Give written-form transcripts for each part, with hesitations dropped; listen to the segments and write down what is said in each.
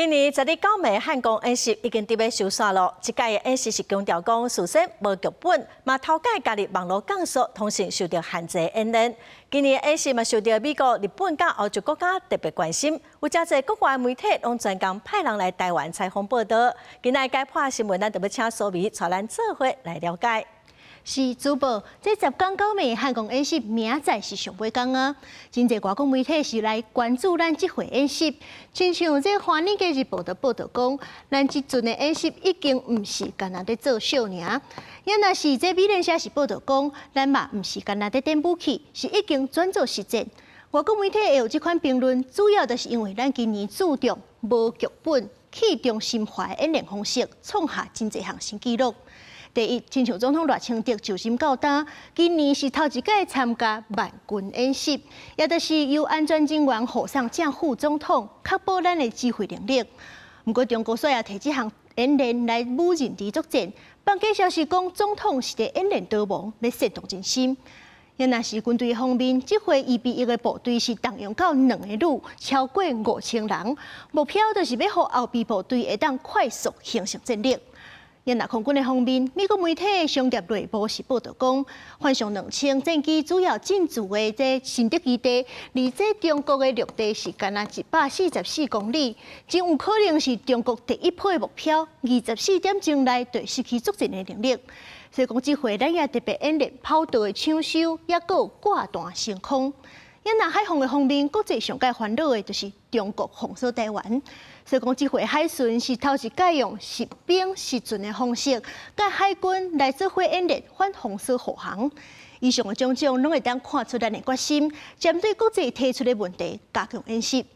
今年12暝汉光演习已经伫要收煞咯。这届的演习是强调讲，事先无剧本，嘛偷改家己网络讲述，通常受到限制演练。今年的演习嘛受到美国、日本甲欧洲国家特别关心，有真侪国外媒体拢专工派人来台湾采访报道。今仔解破新闻，咱就要请苏眉带咱做伙来了解。 是主播，这10港9暝汉光演习明仔是上尾港啊！真侪外国媒体是来关注咱这回演习，亲像这《华尔街日报》的报道讲，咱这阵的演习已经唔是干那在作秀尔，也若是这美联社是报道讲，咱嘛唔是干那在垫武器，是已经转做实战。外国媒体会有这款评论，主要就是因为咱今年注重无剧本、气中心怀演练方式，创下真侪项新纪录。 第一，亲像总统赖清德就心到担，今年是头一届参加万军演习，也就是由安全人员护送正副总统，确保咱的指挥能力。不过，中国说也提这项演练来武人地作战，放假消息讲总统是在演练逃亡，来煽动人心。也若是军队方面，这回2比1的部队是动用到2个旅，超过5000人，目标就是要让后备部队会当快速形成战力。 也若空军的方面，美国媒体商业内部是报道讲，换上2000战机主要进驻的这新德基地，离这中国的陆地是干那144公里，真有可能是中国第一批目标。24点钟内就失去作战的能力。所以讲，这回咱也特别演练跑道的抢修，也有挂弹升空。也若海防的方面，国际上界烦恼的就是中国封锁台湾。 所以讲，这回海巡是头一届用实兵实准的方式，甲海军来做伙演练反封锁护航。以上的种种，拢会当看出咱的决心，针对国际提出的问题加强演习。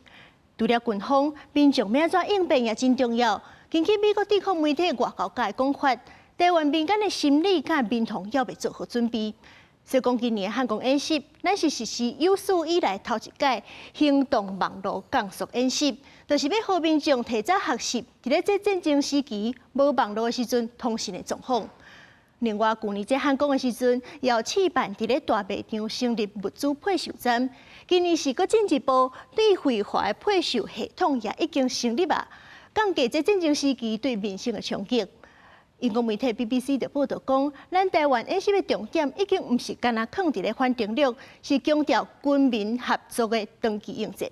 除了军方，民众要怎应变也真重要。根据美国地方媒体外交界的讲法，台湾民间的心理甲民众要未做好准备。 所以讲，今年汉光演习，咱是实施有史以来头一届行动网络降速演习，就是要让民众提早学习，伫咧这战争时期无网络的时阵通信的状况。另外，去年这汉光的时阵，也有试办伫咧大卖场成立物资配售站，今年是搁进一步对废华的配售系统也已经成立啊，降低这战争时期对民生的冲击。 英国媒体 BBC 就报道讲，咱台湾演习的重点已经唔是干那放伫咧反登陆，是强调军民合作的长期应战。